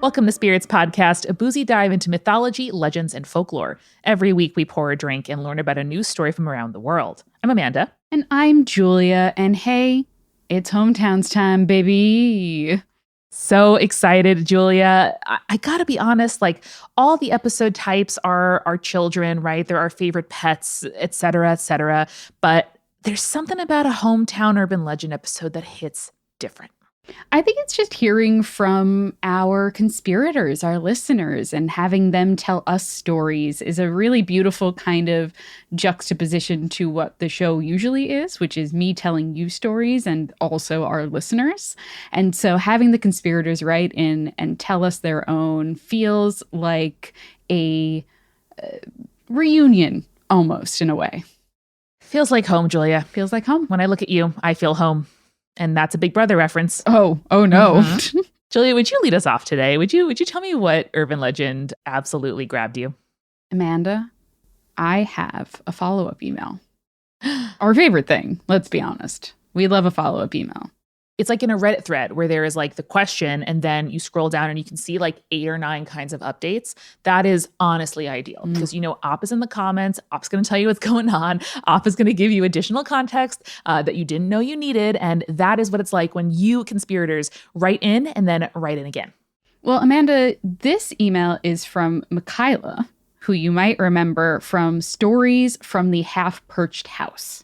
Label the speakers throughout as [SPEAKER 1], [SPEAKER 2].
[SPEAKER 1] Welcome to Spirits Podcast, a boozy dive into mythology, legends, and folklore. Every week we pour a drink and learn about a news story from around the world. I'm Amanda.
[SPEAKER 2] And I'm Julia, and hey, it's hometowns time, baby.
[SPEAKER 1] So excited, Julia. I gotta be honest, like all the episode types are our children, right? They're our favorite pets, etc., etc. But there's something about a hometown urban legend episode that hits different.
[SPEAKER 2] I think it's just hearing from our conspirators, our listeners, and having them tell us stories is a really beautiful kind of juxtaposition to what the show usually is, which is me telling you stories and also our listeners. And so having the conspirators write in and tell us their own feels like a reunion almost in a way.
[SPEAKER 1] Feels like home, Julia.
[SPEAKER 2] Feels like home.
[SPEAKER 1] When I look at you, I feel home. And that's a Big Brother reference.
[SPEAKER 2] Oh no. Mm-hmm.
[SPEAKER 1] Julia, would you lead us off today? Would you tell me what urban legend absolutely grabbed you?
[SPEAKER 2] Amanda, I have a follow-up email. Our favorite thing, let's be honest. We love a follow-up email.
[SPEAKER 1] It's like in a Reddit thread where there is like the question and then you scroll down and you can see like 8 or 9 kinds of updates. That is honestly ideal because, you know, Op is in the comments. Op's going to tell you what's going on. Op is going to give you additional context that you didn't know you needed. And that is what it's like when you conspirators write in and then write in again.
[SPEAKER 2] Well, Amanda, this email is from Michaela, who you might remember from Stories from the Half-Perched House.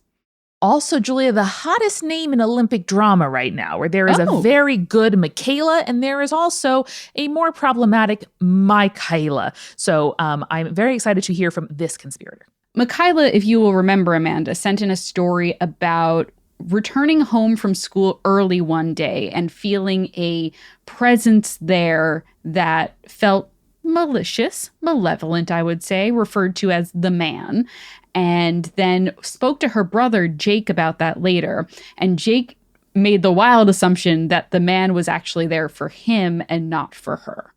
[SPEAKER 1] Also, Julia, the hottest name in Olympic drama right now, where there is a very good Michaela and there is also a more problematic Michaela. So I'm very excited to hear from this conspirator.
[SPEAKER 2] Michaela, if you will remember, Amanda, sent in a story about returning home from school early one day and feeling a presence there that felt malicious, malevolent, I would say, referred to as the man. And then spoke to her brother, Jake, about that later. And Jake made the wild assumption that the man was actually there for him and not for her.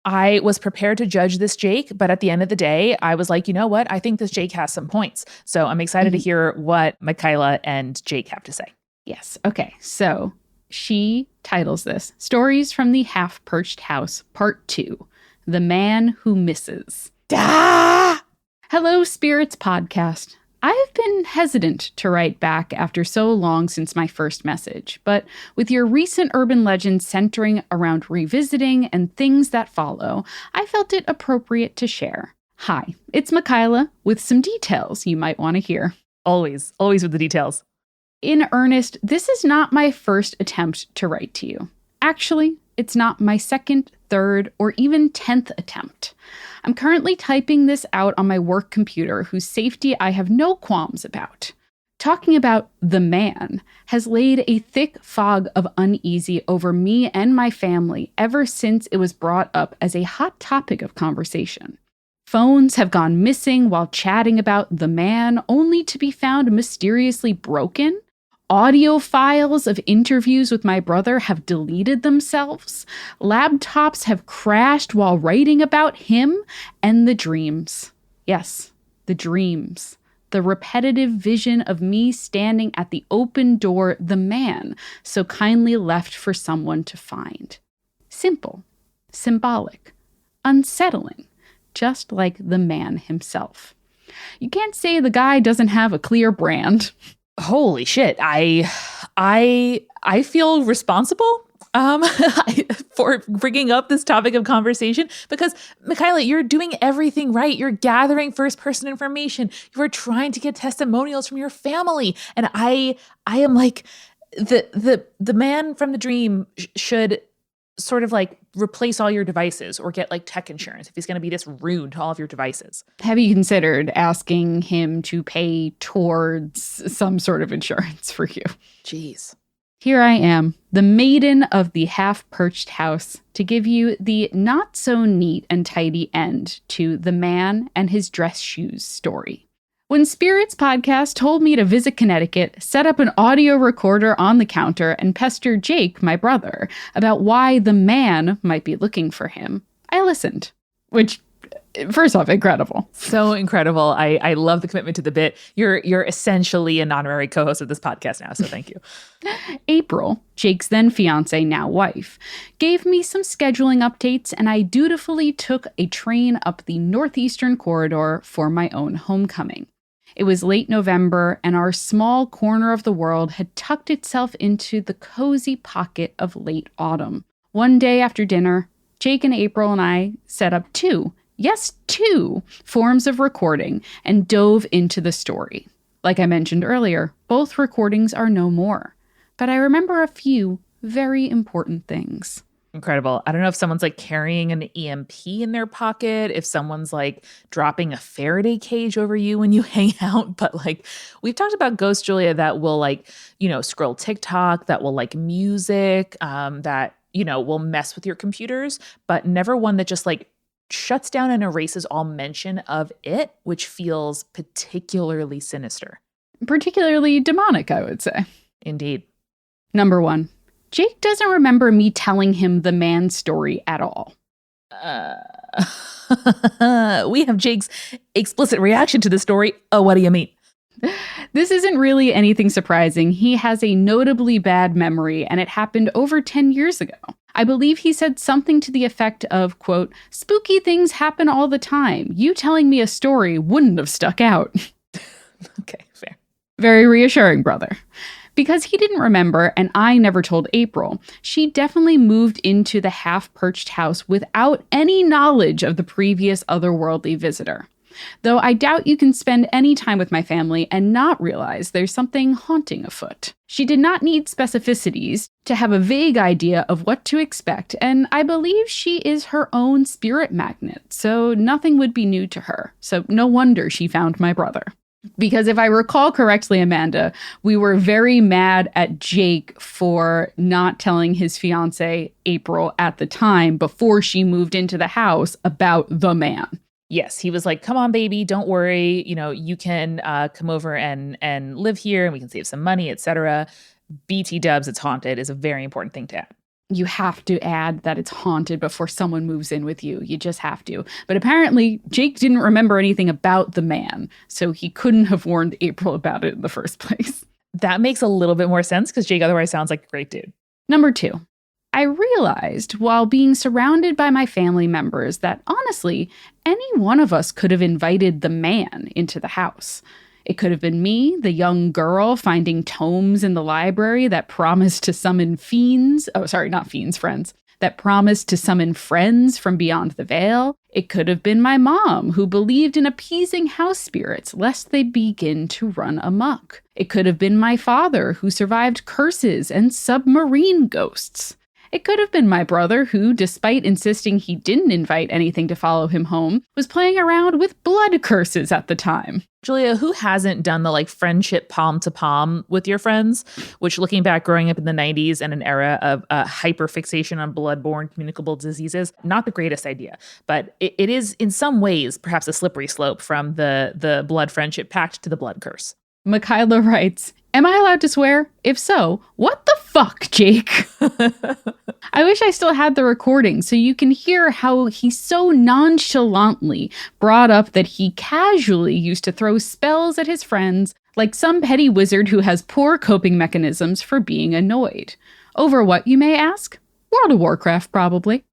[SPEAKER 1] I was prepared to judge this Jake, but at the end of the day, I was like, you know what? I think this Jake has some points. So I'm excited to hear what Michaela and Jake have to say.
[SPEAKER 2] Yes. Okay. So she titles this Stories from the Half-Perched House, Part 2, The Man Who Misses. Hello, Spirits Podcast. I've been hesitant to write back after so long since my first message, but with your recent urban legends centering around revisiting and things that follow, I felt it appropriate to share. Hi, it's Michaela with some details you might want to hear.
[SPEAKER 1] Always with the details.
[SPEAKER 2] In earnest, this is not my first attempt to write to you. Actually, it's not my second, third, or even 10th attempt. I'm currently typing this out on my work computer, whose safety I have no qualms about. Talking about the man has laid a thick fog of uneasy over me and my family ever since it was brought up as a hot topic of conversation. Phones have gone missing while chatting about the man, only to be found mysteriously broken. Audio files of interviews with my brother have deleted themselves. Laptops have crashed while writing about him. And the dreams. Yes, the dreams. The repetitive vision of me standing at the open door, the man so kindly left for someone to find. Simple, symbolic, unsettling, just like the man himself. You can't say the guy doesn't have a clear brand.
[SPEAKER 1] Holy shit. I feel responsible for bringing up this topic of conversation because, Michaela, you're doing everything right. You're gathering first-person information. You are trying to get testimonials from your family. And I am like, the man from the dream should sort of like replace all your devices or get like tech insurance if he's going to be this rude to all of your devices.
[SPEAKER 2] Have you considered asking him to pay towards some sort of insurance for you?
[SPEAKER 1] Jeez.
[SPEAKER 2] Here I am, the maiden of the half-perched house, to give you the not-so-neat and tidy end to the man and his dress shoes story. When Spirits Podcast told me to visit Connecticut, set up an audio recorder on the counter, and pester Jake, my brother, about why the man might be looking for him, I listened. Which, First off, incredible.
[SPEAKER 1] So incredible. I love the commitment to the bit. You're essentially an honorary co-host of this podcast now, so thank you.
[SPEAKER 2] April, Jake's then fiance, now wife, gave me some scheduling updates, and I dutifully took a train up the northeastern corridor for my own homecoming. It was late November, and our small corner of the world had tucked itself into the cozy pocket of late autumn. One day after dinner, Jake and April and I set up two forms of recording and dove into the story. Like I mentioned earlier, both recordings are no more, but I remember a few very important things.
[SPEAKER 1] Incredible. I don't know if someone's like carrying an EMP in their pocket, if someone's like dropping a Faraday cage over you when you hang out. But like we've talked about ghosts, Julia, that will like, scroll TikTok, that will like music, that, will mess with your computers, but never one that just like shuts down and erases all mention of it, which feels particularly sinister.
[SPEAKER 2] Particularly demonic, I would say.
[SPEAKER 1] Indeed.
[SPEAKER 2] Number 1. Jake doesn't remember me telling him the man story at all.
[SPEAKER 1] We have Jake's explicit reaction to the story. Oh, what do you mean?
[SPEAKER 2] This isn't really anything surprising. He has a notably bad memory, and it happened over 10 years ago. I believe he said something to the effect of, quote, "Spooky things happen all the time. You telling me a story wouldn't have stuck out."
[SPEAKER 1] Okay, fair.
[SPEAKER 2] Very reassuring, brother. Because he didn't remember, and I never told April, she definitely moved into the half-perched house without any knowledge of the previous otherworldly visitor. Though I doubt you can spend any time with my family and not realize there's something haunting afoot. She did not need specificities to have a vague idea of what to expect, and I believe she is her own spirit magnet, so nothing would be new to her. So no wonder she found my brother. Because if I recall correctly, Amanda, we were very mad at Jake for not telling his fiancée, April, at the time before she moved into the house about the man.
[SPEAKER 1] Yes, he was like, come on, baby, don't worry. You can come over and live here and we can save some money, etc. BT dubs, it's haunted is a very important thing to add.
[SPEAKER 2] You have to add that it's haunted before someone moves in with you. You just have to. But apparently, Jake didn't remember anything about the man, so he couldn't have warned April about it in the first place.
[SPEAKER 1] That makes a little bit more sense because Jake otherwise sounds like a great dude.
[SPEAKER 2] Number 2. I realized while being surrounded by my family members that honestly, any one of us could have invited the man into the house. It could have been me, the young girl finding tomes in the library that promised to summon fiends. Oh, sorry, not fiends, friends. That promised to summon friends from beyond the veil. It could have been my mom, who believed in appeasing house spirits lest they begin to run amok. It could have been my father, who survived curses and submarine ghosts. It could have been my brother who, despite insisting he didn't invite anything to follow him home, was playing around with blood curses at the time.
[SPEAKER 1] Julia, who hasn't done the like friendship palm to palm with your friends, which looking back growing up in the 90s and an era of hyperfixation on blood-borne communicable diseases, not the greatest idea. But it is in some ways perhaps a slippery slope from the blood friendship pact to the blood curse.
[SPEAKER 2] Michaela writes, "Am I allowed to swear? If so, what the fuck, Jake?" I wish I still had the recording so you can hear how he so nonchalantly brought up that he casually used to throw spells at his friends like some petty wizard who has poor coping mechanisms for being annoyed. Over what, you may ask? World of Warcraft, probably.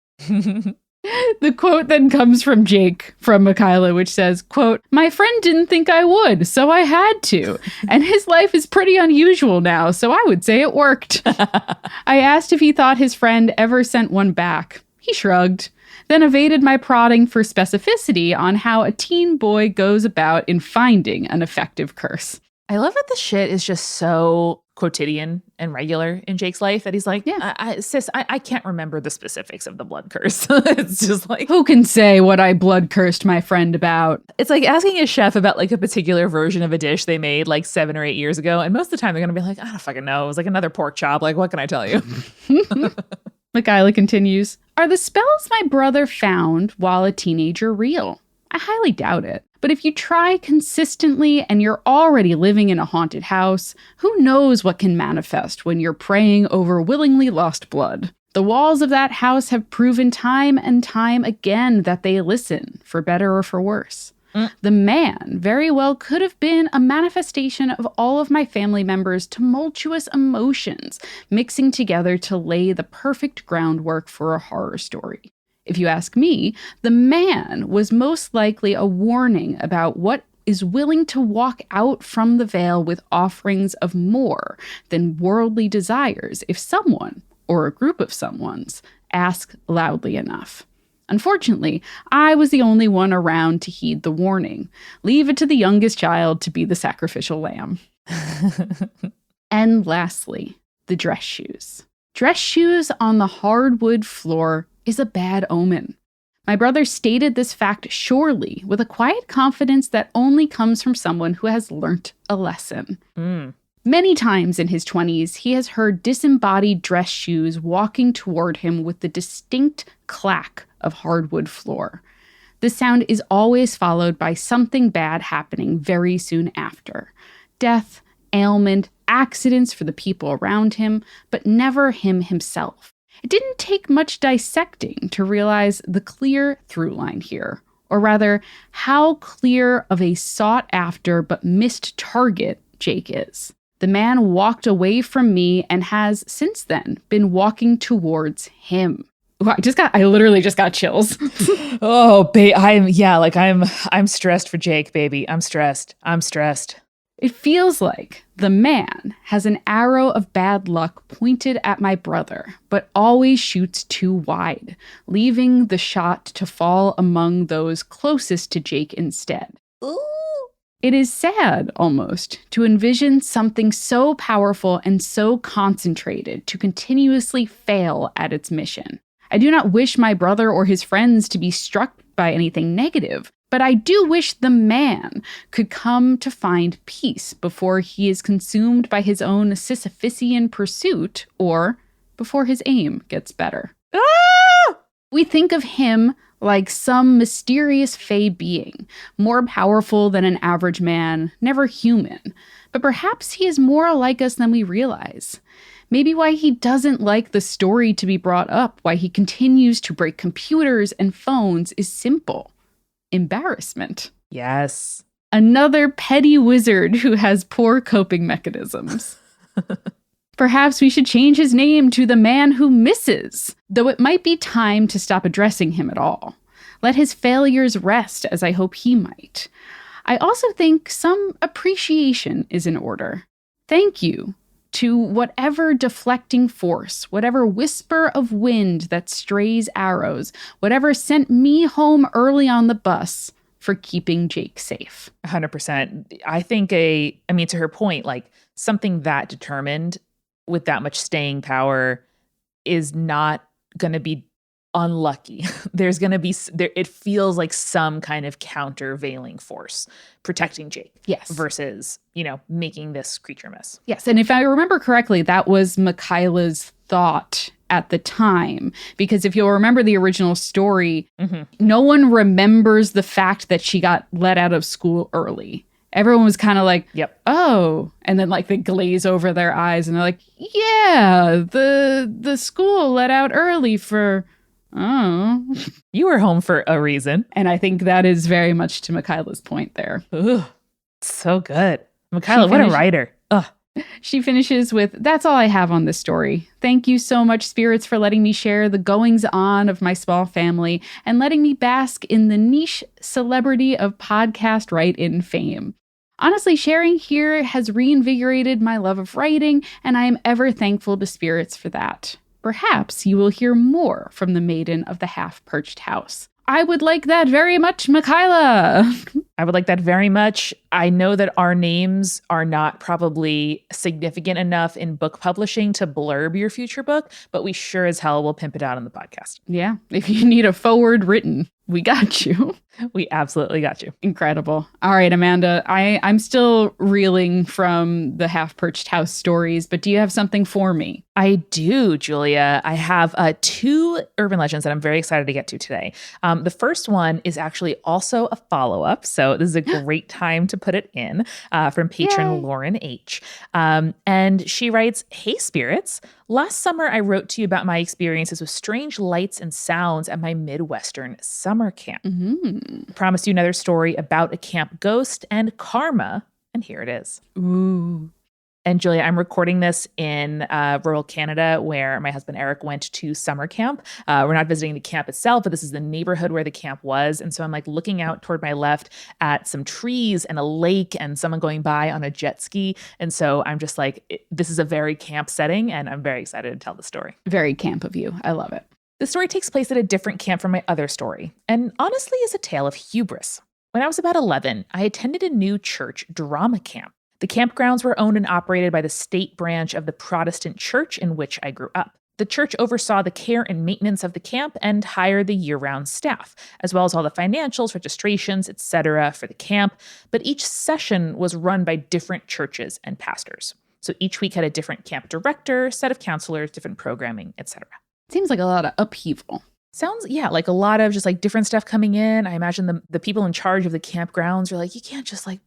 [SPEAKER 2] The quote then comes from Jake, from Michaela, which says, quote, "My friend didn't think I would, so I had to. And his life is pretty unusual now, so I would say it worked." I asked if he thought his friend ever sent one back. He shrugged, then evaded my prodding for specificity on how a teen boy goes about in finding an effective curse.
[SPEAKER 1] I love that the shit is just so quotidian and regular in Jake's life that he's like, yeah, sis, I can't remember the specifics of the blood curse. It's just like,
[SPEAKER 2] who can say what I blood cursed my friend about?
[SPEAKER 1] It's like asking a chef about like a particular version of a dish they made like 7 or 8 years ago. And most of the time they're going to be like, I don't fucking know. It was like another pork chop. Like, what can I tell you?
[SPEAKER 2] Michaela continues, "Are the spells my brother found while a teenager real? I highly doubt it. But if you try consistently and you're already living in a haunted house, who knows what can manifest when you're praying over willingly lost blood? The walls of that house have proven time and time again that they listen, for better or for worse. The man very well could have been a manifestation of all of my family members' tumultuous emotions mixing together to lay the perfect groundwork for a horror story. If you ask me, the man was most likely a warning about what is willing to walk out from the veil with offerings of more than worldly desires if someone, or a group of someones, ask loudly enough. Unfortunately, I was the only one around to heed the warning. Leave it to the youngest child to be the sacrificial lamb. And lastly, the dress shoes. Dress shoes on the hardwood floor is a bad omen. My brother stated this fact surely, with a quiet confidence that only comes from someone who has learnt a lesson. Many times in his 20s, he has heard disembodied dress shoes walking toward him with the distinct clack of hardwood floor. The sound is always followed by something bad happening very soon after. Death, ailment, accidents for the people around him, but never him himself. It didn't take much dissecting to realize the clear through line here, or rather, how clear of a sought-after but missed target Jake is. The man walked away from me and has, since then, been walking towards him. Ooh, I literally just got chills.
[SPEAKER 1] Oh, I'm stressed for Jake, baby. I'm stressed.
[SPEAKER 2] It feels like the man has an arrow of bad luck pointed at my brother, but always shoots too wide, leaving the shot to fall among those closest to Jake instead.
[SPEAKER 1] Ooh.
[SPEAKER 2] It is sad, almost, to envision something so powerful and so concentrated to continuously fail at its mission. I do not wish my brother or his friends to be struck by anything negative, but I do wish the man could come to find peace before he is consumed by his own Sisyphusian pursuit or before his aim gets better.
[SPEAKER 1] Ah!
[SPEAKER 2] We think of him like some mysterious fey being, more powerful than an average man, never human. But perhaps he is more like us than we realize. Maybe why he doesn't like the story to be brought up, why he continues to break computers and phones is simple. Embarrassment.
[SPEAKER 1] Yes.
[SPEAKER 2] Another petty wizard who has poor coping mechanisms. Perhaps we should change his name to the man who misses, though it might be time to stop addressing him at all. Let his failures rest, as I hope he might. I also think some appreciation is in order. Thank you to whatever deflecting force, whatever whisper of wind that strays arrows, whatever sent me home early on the bus for keeping Jake safe.
[SPEAKER 1] 100%. I think to her point, like something that determined with that much staying power is not going to be unlucky. There's going to be, it feels like some kind of countervailing force protecting Jake.
[SPEAKER 2] Yes.
[SPEAKER 1] Versus, making this creature miss.
[SPEAKER 2] Yes. And if I remember correctly, that was Michaela's thought at the time. Because if you'll remember the original story, no one remembers the fact that she got let out of school early. Everyone was kind of like,
[SPEAKER 1] yep.
[SPEAKER 2] Oh, and then like they glaze over their eyes and they're like, yeah, the school let out early for, oh.
[SPEAKER 1] You were home for a reason.
[SPEAKER 2] And I think that is very much to Michaela's point there.
[SPEAKER 1] Ugh, so good. Michaela, what a writer. Ugh.
[SPEAKER 2] She finishes with, that's all I have on this story. Thank you so much, spirits, for letting me share the goings-on of my small family and letting me bask in the niche celebrity of podcast write-in fame. Honestly, sharing here has reinvigorated my love of writing, and I am ever thankful to spirits for that. Perhaps you will hear more from the maiden of the half-perched house. I would like that very much, Michaela.
[SPEAKER 1] I would like that very much. I know that our names are not probably significant enough in book publishing to blurb your future book, but we sure as hell will pimp it out on the podcast.
[SPEAKER 2] Yeah, if you need a forward written, we got you.
[SPEAKER 1] We absolutely got you.
[SPEAKER 2] Incredible. All right, Amanda, I'm still reeling from the half-perched house stories, but do you have something for me?
[SPEAKER 1] I do, Julia. I have two urban legends that I'm very excited to get to today. The first one is actually also a follow-up, so this is a great time to put it in, from patron
[SPEAKER 2] Yay.
[SPEAKER 1] Lauren H. And she writes, "Hey, spirits. Last summer, I wrote to you about my experiences with strange lights and sounds at my Midwestern summer camp.
[SPEAKER 2] Mm-hmm.
[SPEAKER 1] Promised you another story about a camp ghost and karma, and here it is."
[SPEAKER 2] Ooh.
[SPEAKER 1] And Julia, I'm recording this in rural Canada where my husband Eric went to summer camp. We're not visiting the camp itself, but this is the neighborhood where the camp was. And so I'm like looking out toward my left at some trees and a lake and someone going by on a jet ski. And so I'm just like, this is a very camp setting, and I'm very excited to tell the story.
[SPEAKER 2] Very camp of you. I love it.
[SPEAKER 1] The story takes place at a different camp from my other story, and honestly is a tale of hubris. When I was about 11, I attended a new church drama camp. The campgrounds were owned and operated by the state branch of the Protestant church in which I grew up. The church oversaw the care and maintenance of the camp and hired the year-round staff, as well as all the financials, registrations, etc. for the camp, but each session was run by different churches and pastors. So each week had a different camp director, set of counselors, different programming, etc.
[SPEAKER 2] Seems like a lot of upheaval.
[SPEAKER 1] Sounds, yeah, like a lot of just like different stuff coming in. I imagine the people in charge of the campgrounds are like, you can't just like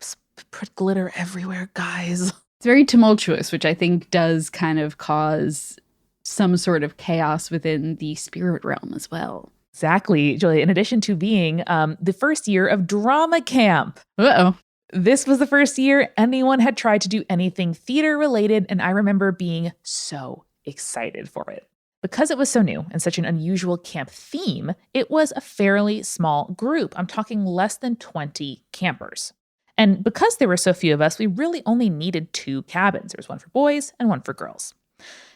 [SPEAKER 1] put glitter everywhere, guys.
[SPEAKER 2] It's very tumultuous, which I think does kind of cause some sort of chaos within the spirit realm as well.
[SPEAKER 1] Exactly, Julia. In addition to being the first year of drama camp.
[SPEAKER 2] Uh-oh.
[SPEAKER 1] This was the first year anyone had tried to do anything theater related, and I remember being so excited for it. Because it was so new and such an unusual camp theme, it was a fairly small group. I'm talking less than 20 campers. And because there were so few of us, we really only needed 2 cabins. There was one for boys and one for girls.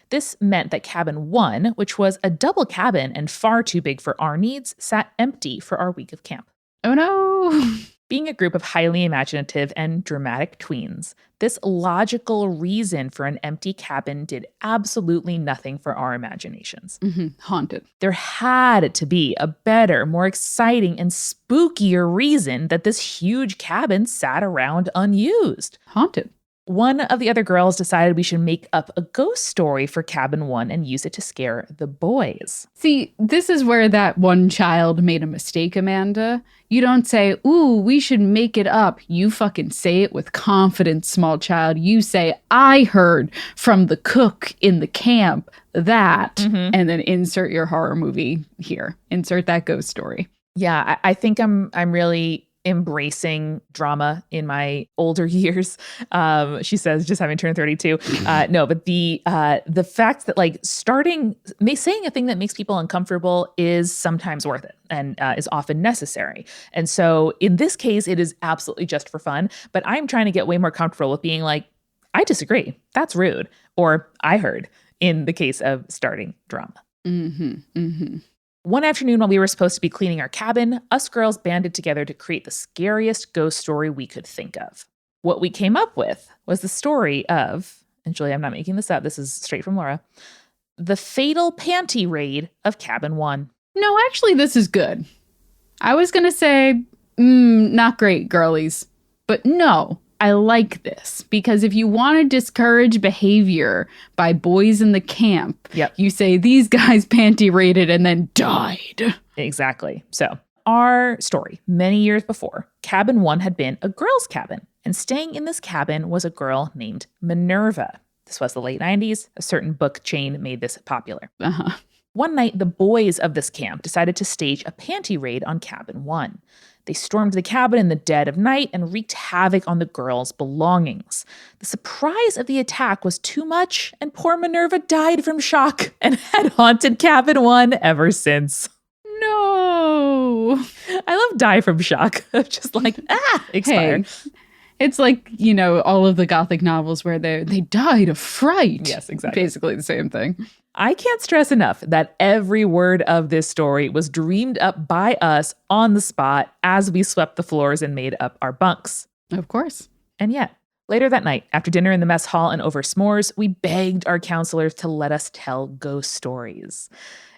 [SPEAKER 1] This meant that cabin 1, which was a double cabin and far too big for our needs, sat empty for our week of camp.
[SPEAKER 2] Oh no!
[SPEAKER 1] Being a group of highly imaginative and dramatic tweens, this logical reason for an empty cabin did absolutely nothing for our imaginations.
[SPEAKER 2] Mm-hmm. Haunted.
[SPEAKER 1] There had to be a better, more exciting, and spookier reason that this huge cabin sat around unused.
[SPEAKER 2] Haunted.
[SPEAKER 1] One of the other girls decided we should make up a ghost story for cabin 1 and use it to scare the boys.
[SPEAKER 2] See, this is where that one child made a mistake, Amanda. You don't say, ooh, we should make it up. You fucking say it with confidence, small child. You say, I heard from the cook in the camp that, and then insert your horror movie here. Insert that ghost story.
[SPEAKER 1] Yeah, I think I'm really embracing drama in my older years. She says, just having turned 32. No, but the fact that like saying a thing that makes people uncomfortable is sometimes worth it and is often necessary. And so in this case, it is absolutely just for fun, but I'm trying to get way more comfortable with being like, I disagree. That's rude. Or I heard in the case of starting drama.
[SPEAKER 2] Mm-hmm. Mm-hmm.
[SPEAKER 1] One afternoon while we were supposed to be cleaning our cabin, us girls banded together to create the scariest ghost story we could think of. What we came up with was the story of, and Julia, I'm not making this up, this is straight from Laura, the fatal panty raid of cabin 1.
[SPEAKER 2] No, actually, this is good. I was going to say, not great, girlies. But no, I like this because if you want to discourage behavior by boys in the camp, you say these guys panty raided and then died.
[SPEAKER 1] Exactly. So our story, many years before, cabin 1 had been a girl's cabin, and staying in this cabin was a girl named Minerva. This was the late 90s. A certain book chain made this popular.
[SPEAKER 2] Uh-huh.
[SPEAKER 1] One night, the boys of this camp decided to stage a panty raid on cabin 1. They stormed the cabin in the dead of night and wreaked havoc on the girls' belongings. The surprise of the attack was too much, and poor Minerva died from shock and had haunted cabin 1 ever since.
[SPEAKER 2] No.
[SPEAKER 1] I love die from shock. Just like, expired.
[SPEAKER 2] Hey, it's like, all of the Gothic novels where they died of fright.
[SPEAKER 1] Yes, exactly.
[SPEAKER 2] Basically the same thing.
[SPEAKER 1] I can't stress enough that every word of this story was dreamed up by us on the spot as we swept the floors and made up our bunks.
[SPEAKER 2] Of course.
[SPEAKER 1] And yet, Later that night, after dinner in the mess hall and over s'mores, we begged our counselors to let us tell ghost stories.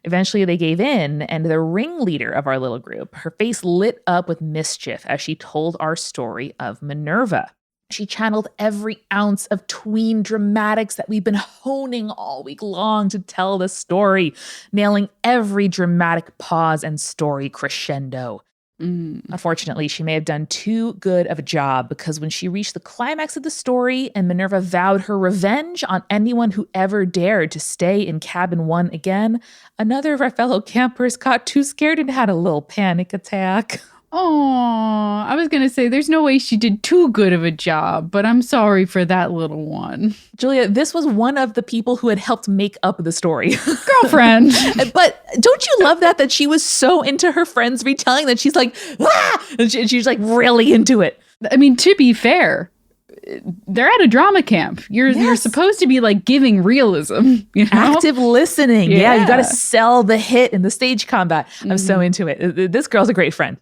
[SPEAKER 1] Eventually, they gave in, and the ringleader of our little group, her face lit up with mischief as she told our story of Minerva. She channeled every ounce of tween dramatics that we've been honing all week long to tell the story, nailing every dramatic pause and story crescendo. Unfortunately, she may have done too good of a job, because when she reached the climax of the story and Minerva vowed her revenge on anyone who ever dared to stay in cabin 1 again, another of our fellow campers got too scared and had a little panic attack.
[SPEAKER 2] Oh, I was going to say there's no way she did too good of a job, but I'm sorry for that little one.
[SPEAKER 1] Julia, this was one of the people who had helped make up the story.
[SPEAKER 2] Girlfriend.
[SPEAKER 1] But don't you love that she was so into her friend's retelling that she's like, ah! And she's like really into it.
[SPEAKER 2] I mean, to be fair, they're at a drama camp. You're supposed to be like giving realism, you know?
[SPEAKER 1] Active listening. Yeah, you got to sell the hit in the stage combat. I'm so into it. This girl's a great friend.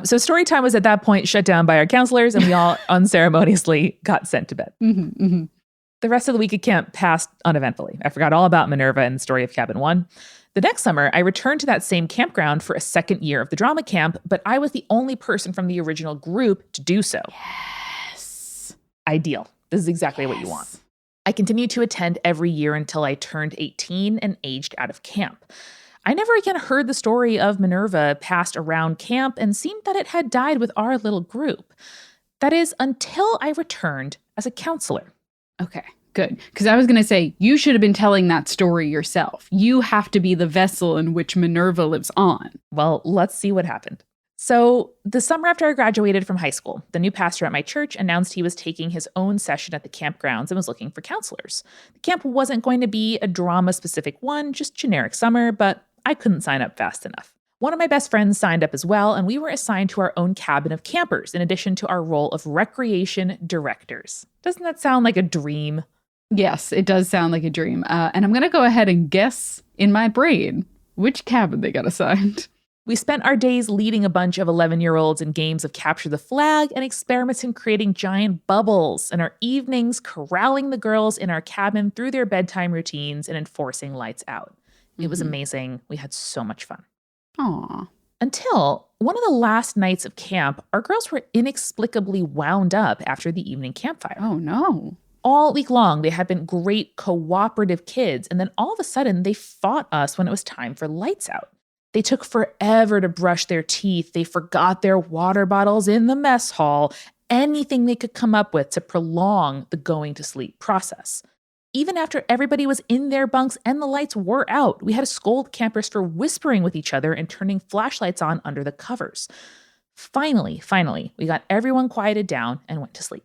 [SPEAKER 1] So story time was at that point shut down by our counselors, and we all unceremoniously got sent to bed. The rest of the week at camp passed uneventfully. I forgot all about Minerva and the story of Cabin 1. The next summer, I returned to that same campground for a second year of the drama camp, but I was the only person from the original group to do so.
[SPEAKER 2] Yes.
[SPEAKER 1] Ideal. This is exactly what you want. I continued to attend every year until I turned 18 and aged out of camp. I never again heard the story of Minerva passed around camp, and seemed that it had died with our little group. That is, until I returned as a counselor.
[SPEAKER 2] Okay, good. Because I was going to say, you should have been telling that story yourself. You have to be the vessel in which Minerva lives on.
[SPEAKER 1] Well, let's see what happened. So the summer after I graduated from high school, the new pastor at my church announced he was taking his own session at the campgrounds and was looking for counselors. The camp wasn't going to be a drama-specific one, just generic summer, but I couldn't sign up fast enough. One of my best friends signed up as well, and we were assigned to our own cabin of campers, in addition to our role of recreation directors. Doesn't that sound like a dream?
[SPEAKER 2] Yes, it does sound like a dream. And I'm going to go ahead and guess in my brain which cabin they got assigned.
[SPEAKER 1] We spent our days leading a bunch of 11-year-olds in games of capture the flag and experiments in creating giant bubbles, and our evenings corralling the girls in our cabin through their bedtime routines and enforcing lights out. It was amazing. We had so much fun.
[SPEAKER 2] Aww.
[SPEAKER 1] Until one of the last nights of camp, our girls were inexplicably wound up after the evening campfire.
[SPEAKER 2] Oh, no.
[SPEAKER 1] All week long, they had been great cooperative kids, and then all of a sudden, they fought us when it was time for lights out. They took forever to brush their teeth. They forgot their water bottles in the mess hall, anything they could come up with to prolong the going to sleep process. Even after everybody was in their bunks and the lights were out, we had to scold campers for whispering with each other and turning flashlights on under the covers. Finally, we got everyone quieted down and went to sleep.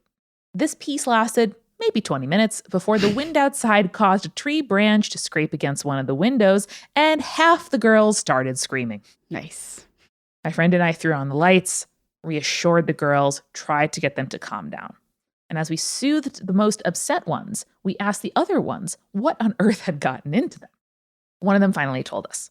[SPEAKER 1] This peace lasted maybe 20 minutes before the wind outside caused a tree branch to scrape against one of the windows, and half the girls started screaming.
[SPEAKER 2] Nice.
[SPEAKER 1] My friend and I threw on the lights, reassured the girls, tried to get them to calm down. And as we soothed the most upset ones, we asked the other ones what on earth had gotten into them. One of them finally told us.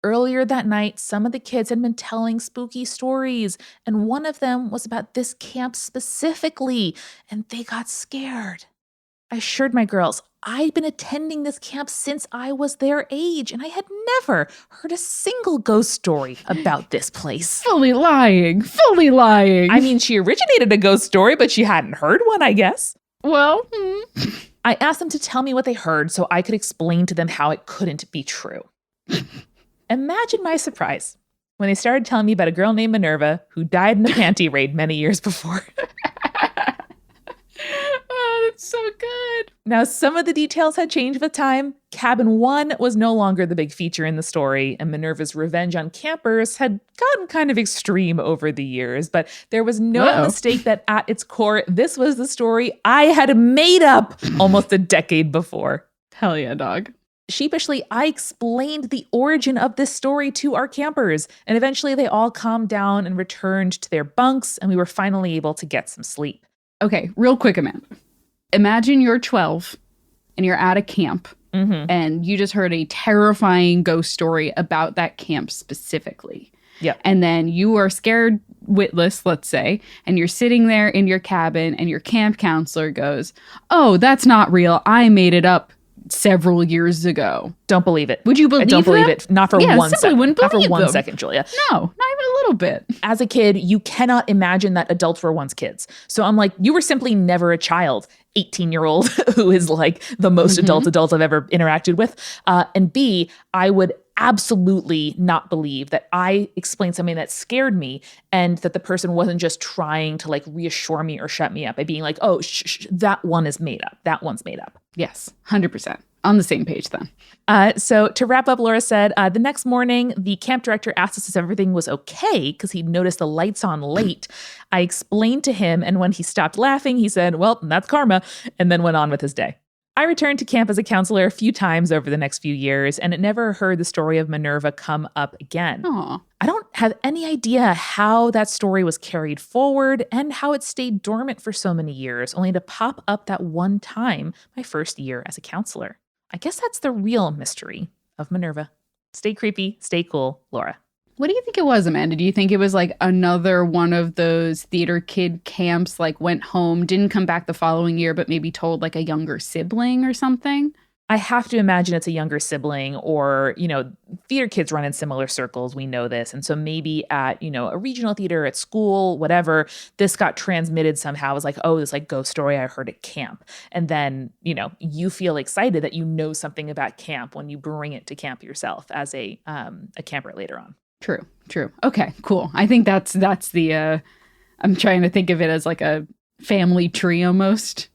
[SPEAKER 1] Earlier that night, some of the kids had been telling spooky stories, and one of them was about this camp specifically, and they got scared. I assured my girls I'd been attending this camp since I was their age, and I had never heard a single ghost story about this place.
[SPEAKER 2] Fully lying.
[SPEAKER 1] I mean, she originated a ghost story, but she hadn't heard one, I guess.
[SPEAKER 2] Well,
[SPEAKER 1] I asked them to tell me what they heard so I could explain to them how it couldn't be true. Imagine my surprise when they started telling me about a girl named Minerva who died in a panty raid many years before.
[SPEAKER 2] Oh, that's so good.
[SPEAKER 1] Now, some of the details had changed with time. Cabin 1 was no longer the big feature in the story, and Minerva's revenge on campers had gotten kind of extreme over the years, but there was no mistake that at its core, this was the story I had made up almost a decade before.
[SPEAKER 2] Hell yeah, dog.
[SPEAKER 1] Sheepishly, I explained the origin of this story to our campers, and eventually they all calmed down and returned to their bunks, and we were finally able to get some sleep.
[SPEAKER 2] Okay, real quick, Amanda. Imagine you're 12 and you're at a camp and you just heard a terrifying ghost story about that camp specifically.
[SPEAKER 1] Yep.
[SPEAKER 2] And then you are scared witless, let's say, and you're sitting there in your cabin and your camp counselor goes, "Oh, that's not real. I made it up several years ago."
[SPEAKER 1] Don't believe it.
[SPEAKER 2] Would you believe
[SPEAKER 1] I don't believe
[SPEAKER 2] them?
[SPEAKER 1] it. Not for
[SPEAKER 2] Yeah,
[SPEAKER 1] one
[SPEAKER 2] simply
[SPEAKER 1] second.
[SPEAKER 2] wouldn't
[SPEAKER 1] Not for
[SPEAKER 2] believe
[SPEAKER 1] one
[SPEAKER 2] them.
[SPEAKER 1] second, Julia.
[SPEAKER 2] No, not even a little bit.
[SPEAKER 1] As a kid, you cannot imagine that adults were once kids. So I'm like, you were simply never a child, 18-year-old who is like the most adults I've ever interacted with. And B, I would absolutely not believe that I explained something that scared me and that the person wasn't just trying to like reassure me or shut me up by being like, oh, that one is made up. That one's made up.
[SPEAKER 2] Yes, 100%. On the same page then.
[SPEAKER 1] So to wrap up, Laura said, the next morning, the camp director asked us if everything was okay because he'd noticed the lights on late. I explained to him, and when he stopped laughing, he said, well, that's karma, and then went on with his day. I returned to camp as a counselor a few times over the next few years, and it never heard the story of Minerva come up again.
[SPEAKER 2] Aww.
[SPEAKER 1] I don't have any idea how that story was carried forward and how it stayed dormant for so many years, only to pop up that one time my first year as a counselor. I guess that's the real mystery of Minerva. Stay creepy, stay cool, Laura.
[SPEAKER 2] What do you think it was, Amanda? Do you think it was like another one of those theater kid camps, like went home, didn't come back the following year, but maybe told like a younger sibling or something?
[SPEAKER 1] I have to imagine it's a younger sibling or, theater kids run in similar circles. We know this. And so maybe at, a regional theater at school, whatever, this got transmitted somehow. It was like, oh, this like ghost story I heard at camp. And then, you feel excited that you know something about camp when you bring it to camp yourself as a camper later on.
[SPEAKER 2] True. Okay, cool. I think that's the, I'm trying to think of it as like a family tree almost.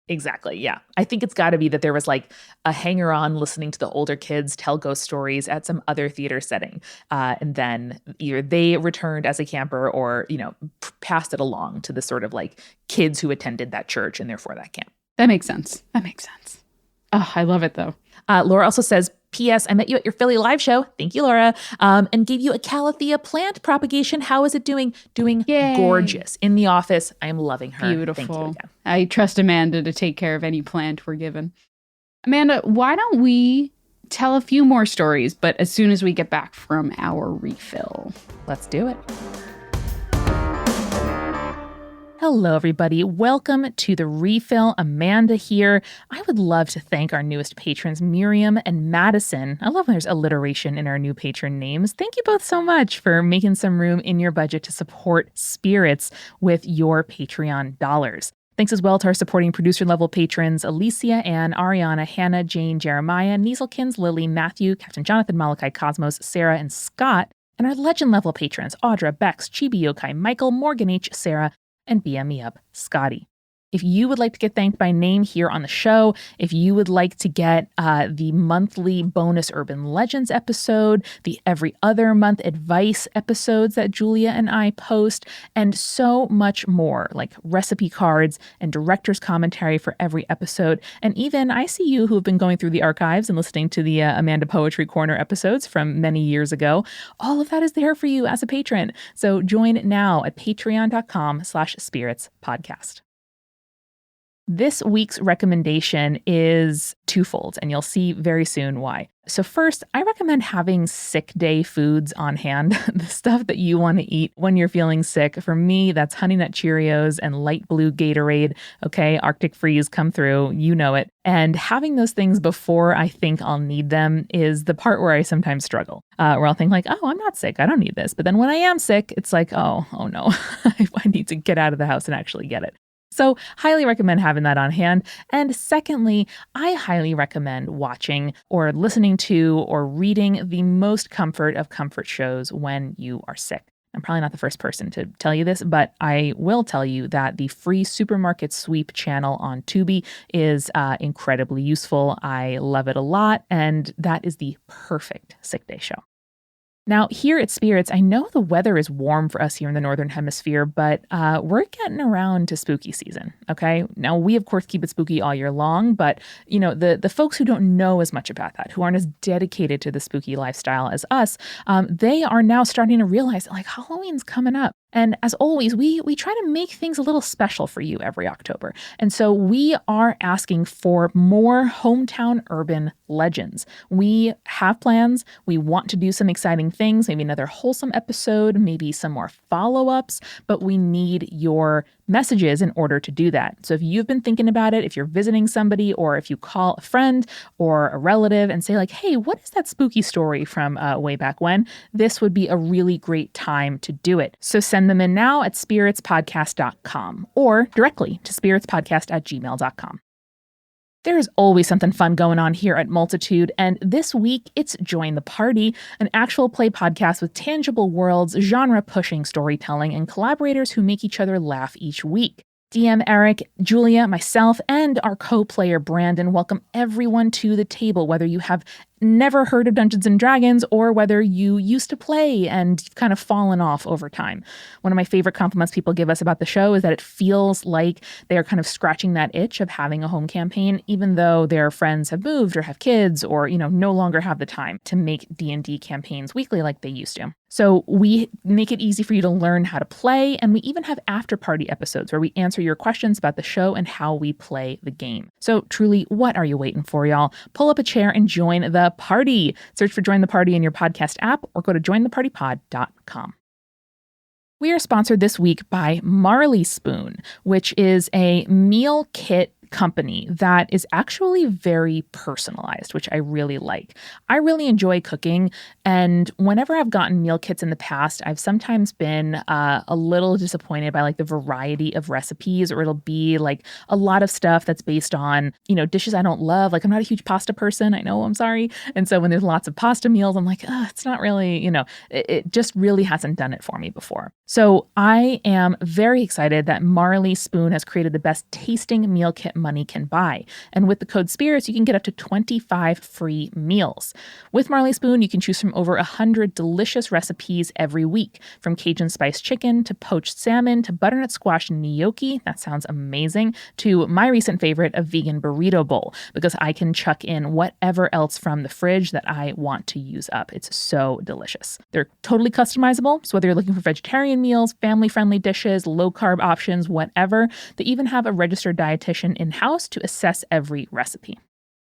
[SPEAKER 1] Exactly. Yeah. I think it's got to be that there was like a hanger on listening to the older kids tell ghost stories at some other theater setting. And then either they returned as a camper or, passed it along to the sort of like kids who attended that church and therefore that camp.
[SPEAKER 2] That makes sense. Oh, I love it though.
[SPEAKER 1] Laura also says, P.S. I met you at your Philly live show. Thank you, Laura. And gave you a calathea plant propagation. How is it doing? Doing
[SPEAKER 2] Yay.
[SPEAKER 1] Gorgeous. In the office. I am loving her.
[SPEAKER 2] Beautiful.
[SPEAKER 1] Thank you again.
[SPEAKER 2] I trust Amanda to take care of any plant we're given. Amanda, why don't we tell a few more stories, but as soon as we get back from our refill?
[SPEAKER 1] Let's do it. Hello, everybody. Welcome to the refill. Amanda here. I would love to thank our newest patrons, Miriam and Madison. I love when there's alliteration in our new patron names. Thank you both so much for making some room in your budget to support Spirits with your Patreon dollars. Thanks as well to our supporting producer-level patrons, Alicia, Ann, Ariana, Hannah, Jane, Jeremiah, Nieselkins, Lily, Matthew, Captain Jonathan, Malachi, Cosmos, Sarah, and Scott, and our legend-level patrons, Audra, Bex, Chibi Yokai, Michael, Morgan H., Sarah, and BM me up, Scotty. If you would like to get thanked by name here on the show, if you would like to get the monthly bonus Urban Legends episode, the every other month advice episodes that Julia and I post, and so much more, like recipe cards and director's commentary for every episode, and even I see you who have been going through the archives and listening to the Amanda Poetry Corner episodes from many years ago, all of that is there for you as a patron. So join now at patreon.com/spiritspodcast. This week's recommendation is twofold, and you'll see very soon why. So first, I recommend having sick day foods on hand, the stuff that you want to eat when you're feeling sick. For me, that's Honey Nut Cheerios and light blue Gatorade. Okay, Arctic Freeze, come through, you know it. And having those things before I think I'll need them is the part where I sometimes struggle, where I'll think like, oh, I'm not sick, I don't need this. But then when I am sick, it's like, oh no, I need to get out of the house and actually get it. So highly recommend having that on hand. And secondly, I highly recommend watching or listening to or reading the most comfort of comfort shows when you are sick. I'm probably not the first person to tell you this, but I will tell you that the free supermarket sweep channel on Tubi is incredibly useful. I love it a lot, and that is the perfect sick day show. Now, here at Spirits, I know the weather is warm for us here in the Northern Hemisphere, but we're getting around to spooky season, okay? Now, we, of course, keep it spooky all year long, but, the folks who don't know as much about that, who aren't as dedicated to the spooky lifestyle as us, they are now starting to realize that, like, Halloween's coming up. And as always, we try to make things a little special for you every October. And so we are asking for more hometown urban legends. We have plans. We want to do some exciting things, maybe another wholesome episode, maybe some more follow-ups, but we need your messages in order to do that. So if you've been thinking about it, if you're visiting somebody, or if you call a friend or a relative and say like, hey, what is that spooky story from way back when? This would be a really great time to do it. So send them in now at spiritspodcast.com or directly to spiritspodcast@gmail.com. There's always something fun going on here at Multitude, and this week it's Join the Party, an actual play podcast with tangible worlds, genre-pushing storytelling, and collaborators who make each other laugh each week. DM Eric, Julia, myself, and our co-player Brandon welcome everyone to the table, whether you have never heard of Dungeons and Dragons or whether you used to play and you've kind of fallen off over time. One of my favorite compliments people give us about the show is that it feels like they are kind of scratching that itch of having a home campaign, even though their friends have moved or have kids or, no longer have the time to make D&D campaigns weekly like they used to. So we make it easy for you to learn how to play, and we even have after-party episodes where we answer your questions about the show and how we play the game. So truly, what are you waiting for, y'all? Pull up a chair and join the party. Search for Join the Party in your podcast app or go to jointhepartypod.com. We are sponsored this week by Marley Spoon, which is a meal kit company that is actually very personalized, which I really like. I really enjoy cooking, and whenever I've gotten meal kits in the past, I've sometimes been a little disappointed by like the variety of recipes, or it'll be like a lot of stuff that's based on, dishes I don't love. Like I'm not a huge pasta person. I know, I'm sorry. And so when there's lots of pasta meals, I'm like, it's not really, it just really hasn't done it for me before. So I am very excited that Marley Spoon has created the best tasting meal kit money can buy. And with the code SPIRITS, you can get up to 25 free meals. With Marley Spoon, you can choose from over 100 delicious recipes every week, from Cajun spiced chicken to poached salmon to butternut squash gnocchi. That sounds amazing. To my recent favorite, a vegan burrito bowl, because I can chuck in whatever else from the fridge that I want to use up. It's so delicious. They're totally customizable. So whether you're looking for vegetarian meals, family-friendly dishes, low-carb options, whatever, they even have a registered dietitian in-house to assess every recipe.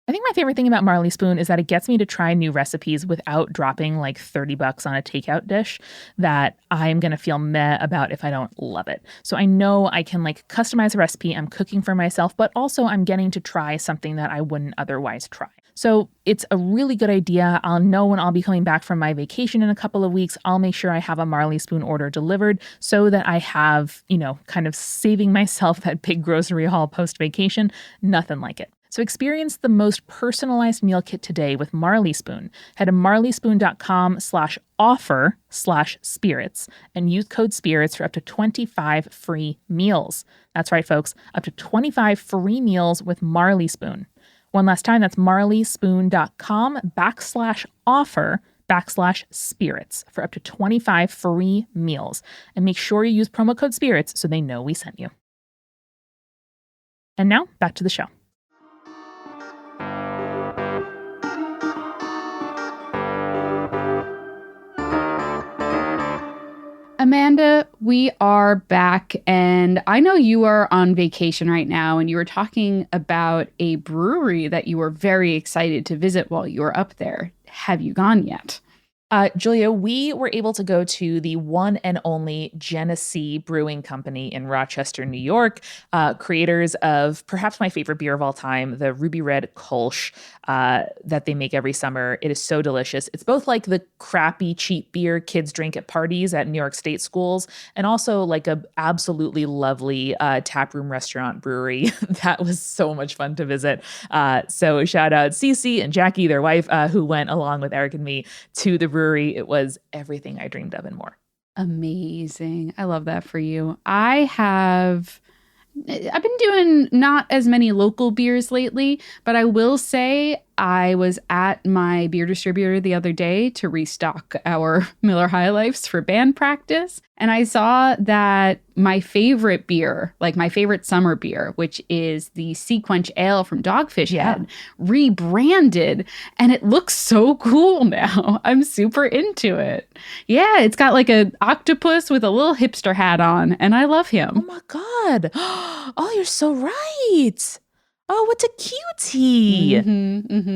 [SPEAKER 1] I think my favorite thing about Marley Spoon is that it gets me to try new recipes without dropping like $30 on a takeout dish that I'm going to feel meh about if I don't love it. So I know I can like customize a recipe, I'm cooking for myself, but also I'm getting to try something that I wouldn't otherwise try. So it's a really good idea. I'll know when I'll be coming back from my vacation in a couple of weeks. I'll make sure I have a Marley Spoon order delivered so that I have, kind of saving myself that big grocery haul post-vacation. Nothing like it. So experience the most personalized meal kit today with Marley Spoon. Head to marleyspoon.com/offer/spirits and use code SPIRITS for up to 25 free meals. That's right, folks. Up to 25 free meals with Marley Spoon. One last time, that's marleyspoon.com/offer/spirits for up to 25 free meals. And make sure you use promo code SPIRITS so they know we sent you. And now, back to the show.
[SPEAKER 2] Amanda, we are back, and I know you are on vacation right now, and you were talking about a brewery that you were very excited to visit while you were up there. Have you gone yet?
[SPEAKER 1] Julia, we were able to go to the one and only Genesee Brewing Company in Rochester, New York, creators of perhaps my favorite beer of all time, the Ruby Red Kolsch that they make every summer. It is so delicious. It's both like the crappy, cheap beer kids drink at parties at New York State schools, and also like a absolutely lovely taproom restaurant brewery. That was so much fun to visit. So shout out Cece and Jackie, their wife, who went along with Eric and me to the brewery. It was everything I dreamed of and more.
[SPEAKER 2] Amazing. I love that for you. I've been doing not as many local beers lately, but I will say I was at my beer distributor the other day to restock our Miller High Lifes for band practice. And I saw that my favorite beer, like my favorite summer beer, which is the Sea Quench Ale from Dogfish Head, rebranded. And it looks so cool now. I'm super into it. Yeah, it's got like an octopus with a little hipster hat on. And I love him.
[SPEAKER 1] Oh my God. Oh, you're so right. Oh, what a cutie.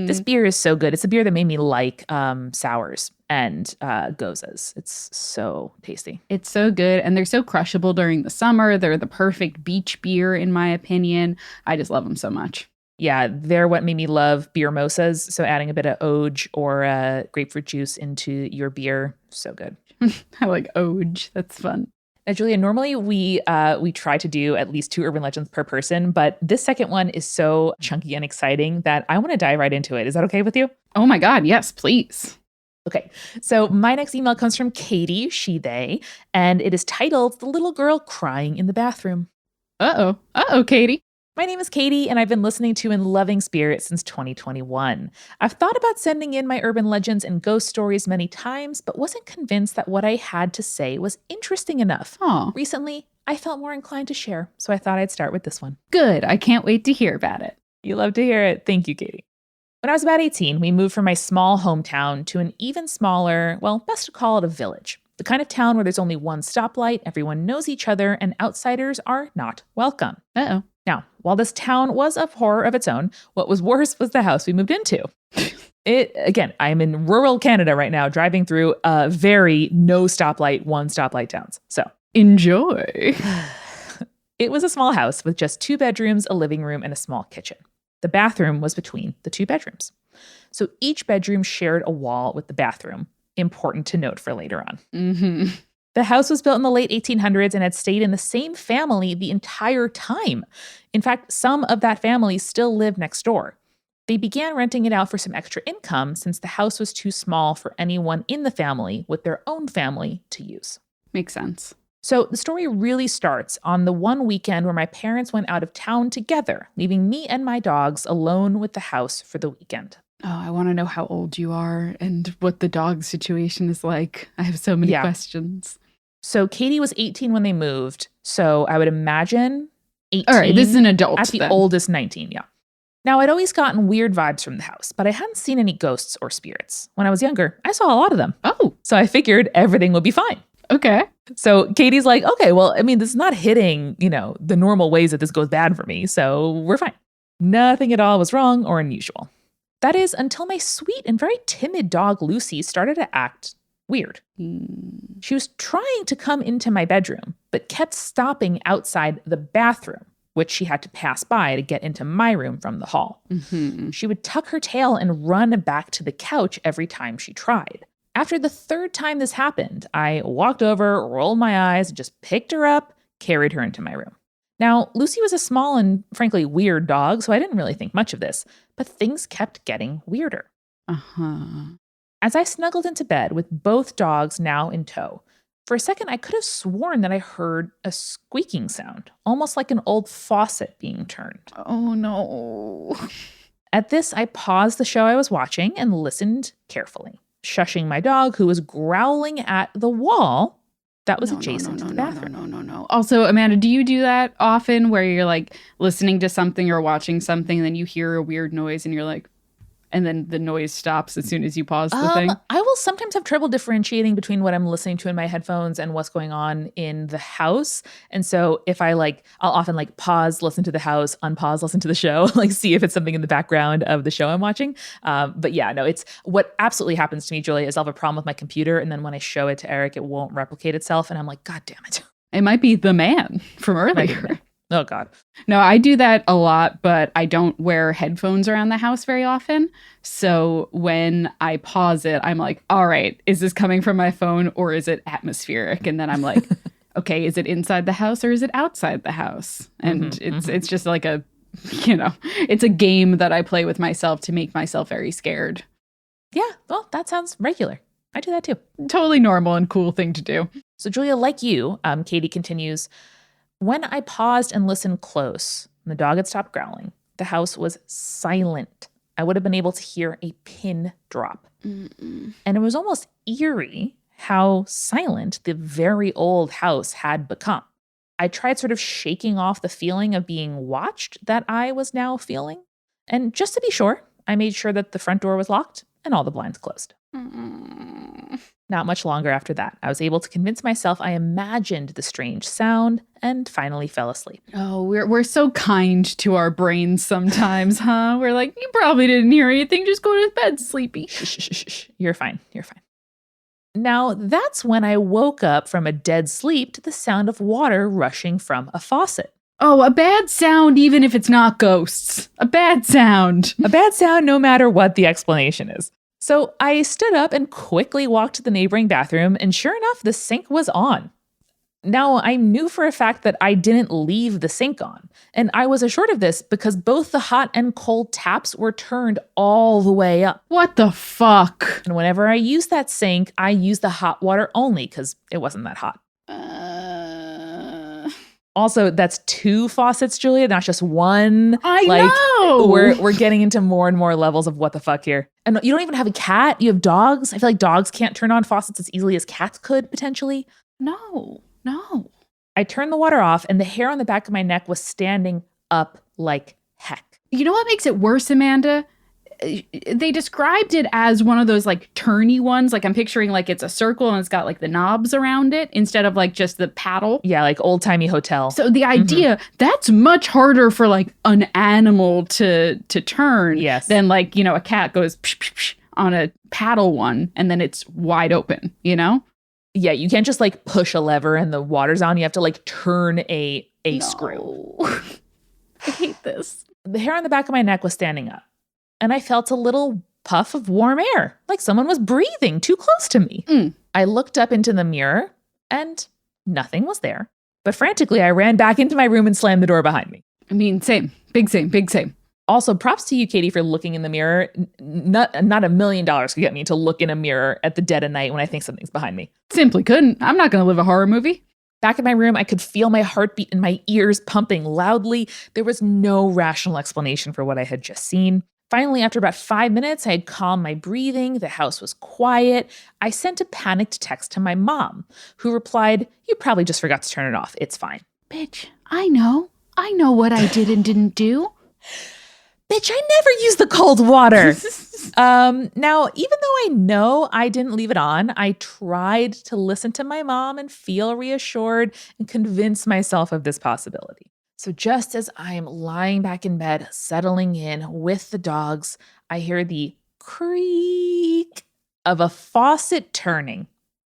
[SPEAKER 1] This beer is so good. It's a beer that made me like sours and gozas. It's so tasty.
[SPEAKER 2] It's so good. And they're so crushable during the summer. They're the perfect beach beer, in my opinion. I just love them so much.
[SPEAKER 1] Yeah, they're what made me love beer mosas. So adding a bit of Oge or grapefruit juice into your beer, so good.
[SPEAKER 2] I like Oge. That's fun.
[SPEAKER 1] Now, Julia, normally we try to do at least 2 urban legends per person, but this second one is so chunky and exciting that I want to dive right into it. Is that okay with you?
[SPEAKER 2] Oh my God, yes, please.
[SPEAKER 1] Okay, so my next email comes from Katie, she, they, and it is titled The Little Girl Crying in the Bathroom.
[SPEAKER 2] Uh-oh, Katie.
[SPEAKER 1] My name is Katie, and I've been listening to In Loving Spirit since 2021. I've thought about sending in my urban legends and ghost stories many times, but wasn't convinced that what I had to say was interesting enough.
[SPEAKER 2] Oh,
[SPEAKER 1] Recently, I felt more inclined to share, so I thought I'd start with this one.
[SPEAKER 2] good. I can't wait to hear about it.
[SPEAKER 1] You love to hear it. Thank you, Katie. When I was about 18, we moved from my small hometown to an even smaller, well, best to call it a village. The kind of town where there's only one stoplight, everyone knows each other, and outsiders are not welcome.
[SPEAKER 2] Uh-oh.
[SPEAKER 1] Now, while this town was a horror of its own, what was worse was the house we moved into. I'm in rural Canada right now, driving through very no stoplight, one stoplight towns. So
[SPEAKER 2] enjoy.
[SPEAKER 1] It was a small house with just 2 bedrooms, a living room, and a small kitchen. The bathroom was between the 2 bedrooms. So each bedroom shared a wall with the bathroom. Important to note for later on.
[SPEAKER 2] Mm-hmm.
[SPEAKER 1] The house was built in the late 1800s and had stayed in the same family the entire time. In fact, some of that family still live next door. They began renting it out for some extra income since the house was too small for anyone in the family with their own family to use.
[SPEAKER 2] Makes sense.
[SPEAKER 1] So the story really starts on the one weekend where my parents went out of town together, leaving me and my dogs alone with the house for the weekend.
[SPEAKER 2] Oh, I want to know how old you are and what the dog situation is like. I have so many questions.
[SPEAKER 1] So Katie was 18 when they moved. So I would imagine 18.
[SPEAKER 2] All right, this is an adult.
[SPEAKER 1] At the oldest, 19, yeah. Now, I'd always gotten weird vibes from the house, but I hadn't seen any ghosts or spirits. When I was younger, I saw a lot of them.
[SPEAKER 2] Oh.
[SPEAKER 1] So I figured everything would be fine.
[SPEAKER 2] Okay.
[SPEAKER 1] So Katie's like, okay, well, I mean, this is not hitting, the normal ways that this goes bad for me. So we're fine. Nothing at all was wrong or unusual. That is until my sweet and very timid dog, Lucy, started to act weird. She was trying to come into my bedroom, but kept stopping outside the bathroom, which she had to pass by to get into my room from the hall.
[SPEAKER 2] Mm-hmm.
[SPEAKER 1] She would tuck her tail and run back to the couch every time she tried. After the 3rd time this happened, I walked over, rolled my eyes, and just picked her up, carried her into my room. Now, Lucy was a small and frankly weird dog, so I didn't really think much of this, but things kept getting weirder.
[SPEAKER 2] Uh-huh.
[SPEAKER 1] As I snuggled into bed with both dogs now in tow, for a second I could have sworn that I heard a squeaking sound, almost like an old faucet being turned.
[SPEAKER 2] Oh, no.
[SPEAKER 1] At this, I paused the show I was watching and listened carefully, shushing my dog, who was growling at the wall that was adjacent to the bathroom.
[SPEAKER 2] No. Also, Amanda, do you do that often where you're like listening to something or watching something and then you hear a weird noise and you're like, and then the noise stops as soon as you pause the thing?
[SPEAKER 1] I will sometimes have trouble differentiating between what I'm listening to in my headphones and what's going on in the house. And so if I'll often pause, listen to the house, unpause, listen to the show, see if it's something in the background of the show I'm watching. But yeah, no, it's what absolutely happens to me, Julia, is I'll have a problem with my computer. And then when I show it to Eric, it won't replicate itself. And I'm like, God damn it.
[SPEAKER 2] It might be the man from earlier.
[SPEAKER 1] Oh, God.
[SPEAKER 2] No, I do that a lot, but I don't wear headphones around the house very often. So when I pause it, I'm like, all right, is this coming from my phone or is it atmospheric? And then I'm like, okay, is it inside the house or is it outside the house? And it's just like it's a game that I play with myself to make myself very scared.
[SPEAKER 1] Yeah, well, that sounds regular. I do that too.
[SPEAKER 2] Totally normal and cool thing to do.
[SPEAKER 1] So Julia, like you, Katie continues, when I paused and listened close, and the dog had stopped growling, the house was silent. I would have been able to hear a pin drop.
[SPEAKER 2] Mm-mm.
[SPEAKER 1] And it was almost eerie how silent the very old house had become. I tried sort of shaking off the feeling of being watched that I was now feeling. And just to be sure, I made sure that the front door was locked and all the blinds closed.
[SPEAKER 2] Mm.
[SPEAKER 1] Not much longer after that, I was able to convince myself I imagined the strange sound and finally fell asleep.
[SPEAKER 2] Oh, we're so kind to our brains sometimes, huh? We're like, you probably didn't hear anything. Just go to bed, sleepy.
[SPEAKER 1] Shh. You're fine. You're fine. Now, that's when I woke up from a dead sleep to the sound of water rushing from a faucet.
[SPEAKER 2] Oh, a bad sound, even if it's not ghosts. A bad sound.
[SPEAKER 1] A bad sound, no matter what the explanation is. So I stood up and quickly walked to the neighboring bathroom, and sure enough, the sink was on. Now, I knew for a fact that I didn't leave the sink on, and I was assured of this because both the hot and cold taps were turned all the way up.
[SPEAKER 2] What the fuck?
[SPEAKER 1] And whenever I used that sink, I used the hot water only because it wasn't that hot. Also, that's 2 faucets, Julia, not just one.
[SPEAKER 2] I know.
[SPEAKER 1] We're getting into more and more levels of what the fuck here. And you don't even have a cat. You have dogs. I feel like dogs can't turn on faucets as easily as cats could, potentially.
[SPEAKER 2] No.
[SPEAKER 1] I turned the water off, and the hair on the back of my neck was standing up like heck.
[SPEAKER 2] You know what makes it worse, Amanda? They described it as one of those like turny ones. Like I'm picturing like it's a circle and it's got like the knobs around it instead of like just the paddle.
[SPEAKER 1] Yeah, like old-timey hotel.
[SPEAKER 2] So the idea, that's much harder for like an animal to turn than like, you know, a cat goes psh, psh, psh, on a paddle one and then it's wide open, you know?
[SPEAKER 1] Yeah, you can't just like push a lever and the water's on. You have to like turn a screw.
[SPEAKER 2] I hate this.
[SPEAKER 1] The hair on the back of my neck was standing up, and I felt a little puff of warm air, like someone was breathing too close to me. I looked up into the mirror, and nothing was there. But frantically, I ran back into my room and slammed the door behind me.
[SPEAKER 2] I mean, same. Big same.
[SPEAKER 1] Also, props to you, Katie, for looking in the mirror. Not $1 million could get me to look in a mirror at the dead of night when I think something's behind me.
[SPEAKER 2] Simply couldn't. I'm not going to live a horror movie.
[SPEAKER 1] Back in my room, I could feel my heartbeat and my ears pumping loudly. There was no rational explanation for what I had just seen. Finally, after about 5 minutes, I had calmed my breathing. The house was quiet. I sent a panicked text to my mom, who replied, "You probably just forgot to turn it off. It's fine."
[SPEAKER 2] Bitch, I know what I did and didn't do.
[SPEAKER 1] Bitch, I never use the cold water. Now, even though I know I didn't leave it on, I tried to listen to my mom and feel reassured and convince myself of this possibility. So just as I'm lying back in bed, settling in with the dogs, I hear the creak of a faucet turning,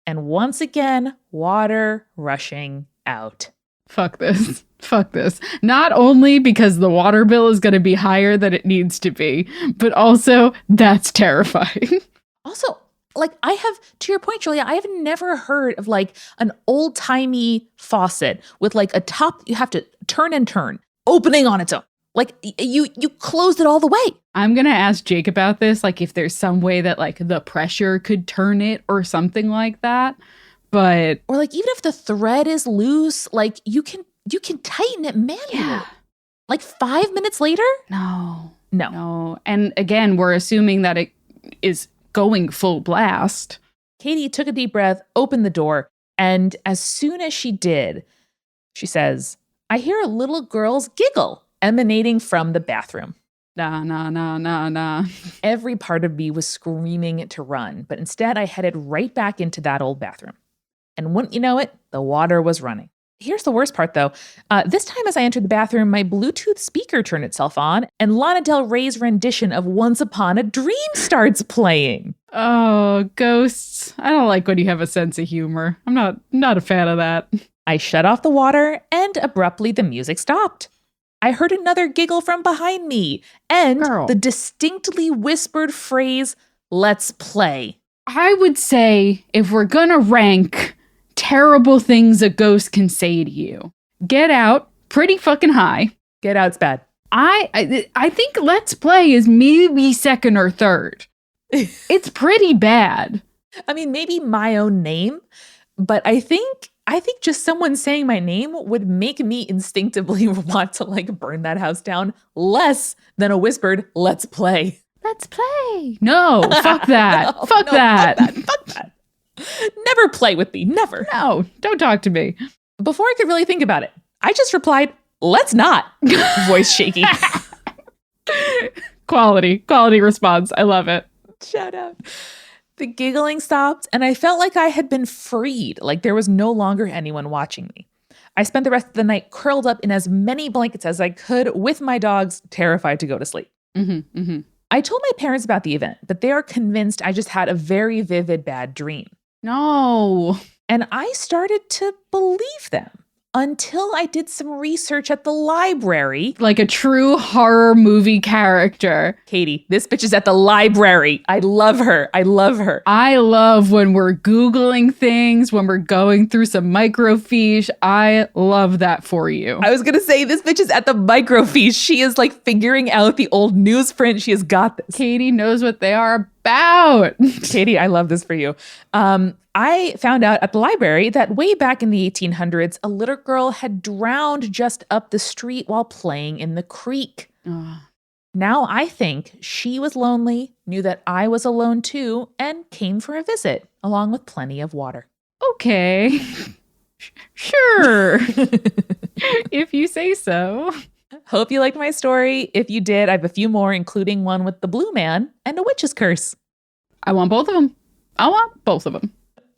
[SPEAKER 1] and once again, water rushing out.
[SPEAKER 2] Fuck this. Not only because the water bill is going to be higher than it needs to be, but also that's terrifying.
[SPEAKER 1] Also, like to your point, Julia, I have never heard of like an old-timey faucet with like a top you have to turn, opening on its own. Like you closed it all the way.
[SPEAKER 2] I'm going to ask Jake about this, like if there's some way that like the pressure could turn it or something like that. But
[SPEAKER 1] or like even if the thread is loose, like you can tighten it manually.
[SPEAKER 2] Yeah.
[SPEAKER 1] Like 5 minutes later?
[SPEAKER 2] No.
[SPEAKER 1] No.
[SPEAKER 2] And again, we're assuming that it is going full blast.
[SPEAKER 1] Katie took a deep breath, opened the door, and as soon as she did, she says, "I hear a little girl's giggle emanating from the bathroom."
[SPEAKER 2] Nah.
[SPEAKER 1] Every part of me was screaming to run, but instead I headed right back into that old bathroom. And wouldn't you know it, the water was running. Here's the worst part, though. This time as I entered the bathroom, my Bluetooth speaker turned itself on, and Lana Del Rey's rendition of Once Upon a Dream starts playing.
[SPEAKER 2] Oh, ghosts. I don't like when you have a sense of humor. I'm not a fan of that.
[SPEAKER 1] I shut off the water, and abruptly the music stopped. I heard another giggle from behind me, and the distinctly whispered phrase, "Let's play."
[SPEAKER 2] I would say if we're gonna rank terrible things a ghost can say to you, Get Out, pretty fucking high.
[SPEAKER 1] Get Out's bad.
[SPEAKER 2] I think Let's Play is maybe second or third. It's pretty bad.
[SPEAKER 1] I mean, maybe my own name, but I think just someone saying my name would make me instinctively want to like burn that house down less than a whispered "Let's play."
[SPEAKER 2] Let's play. No, fuck that. Fuck that.
[SPEAKER 1] Fuck that. Never play with me. Never.
[SPEAKER 2] No, don't talk to me.
[SPEAKER 1] Before I could really think about it, I just replied, let's not. Voice shaky.
[SPEAKER 2] Quality response. I love it.
[SPEAKER 1] Shout out. The giggling stopped, and I felt like I had been freed, like there was no longer anyone watching me. I spent the rest of the night curled up in as many blankets as I could with my dogs, terrified to go to sleep. I told my parents about the event, but they are convinced I just had a very vivid bad dream.
[SPEAKER 2] No.
[SPEAKER 1] And I started to believe them until I did some research at the library.
[SPEAKER 2] Like a true horror movie character.
[SPEAKER 1] Katie, this bitch is at the library. I love her. I love her.
[SPEAKER 2] I love when we're Googling things, when we're going through some microfiche. I love that for you.
[SPEAKER 1] I was going to say, this bitch is at the microfiche. She is like figuring out the old newsprint. She has got this.
[SPEAKER 2] Katie knows what they are about.
[SPEAKER 1] Katie, I love this for you. I found out at the library that way back in the 1800s, a little girl had drowned just up the street while playing in the creek. Now I think she was lonely, knew that I was alone too, and came for a visit, along with plenty of water.
[SPEAKER 2] Okay. Sure. If you say so.
[SPEAKER 1] Hope you liked my story. If you did, I have a few more, including one with the blue man and a witch's curse.
[SPEAKER 2] I want both of them. I want both of them.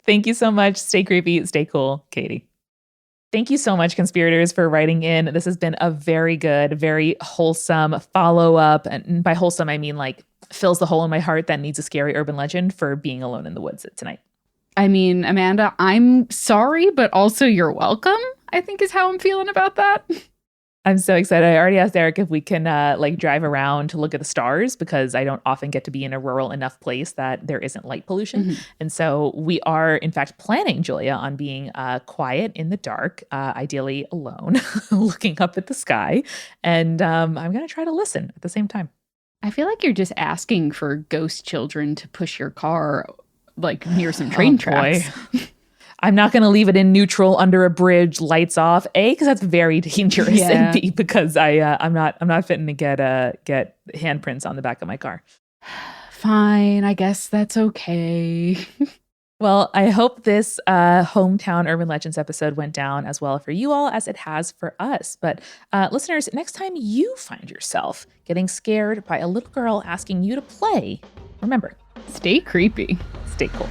[SPEAKER 1] Thank you so much. Stay creepy, stay cool, Katie. Thank you so much, conspirators, for writing in. This has been a very good, very wholesome follow-up. And by wholesome, I mean like fills the hole in my heart that needs a scary urban legend for being alone in the woods tonight.
[SPEAKER 2] I mean, Amanda, I'm sorry, but also you're welcome, I think is how I'm feeling about that.
[SPEAKER 1] I'm so excited. I already asked Eric if we can drive around to look at the stars, because I don't often get to be in a rural enough place that there isn't light pollution. And so we are, in fact, planning, Julia, on being quiet in the dark, ideally alone, looking up at the sky. And I'm going to try to listen at the same time.
[SPEAKER 2] I feel like you're just asking for ghost children to push your car like near some train tracks.
[SPEAKER 1] I'm not going to leave it in neutral under a bridge, lights off. A, because that's very dangerous, and B, because I'm not fitting to get handprints on the back of my car.
[SPEAKER 2] Fine, I guess that's okay.
[SPEAKER 1] Well, I hope this hometown urban legends episode went down as well for you all as it has for us. But listeners, next time you find yourself getting scared by a little girl asking you to play, remember,
[SPEAKER 2] stay creepy,
[SPEAKER 1] stay cool.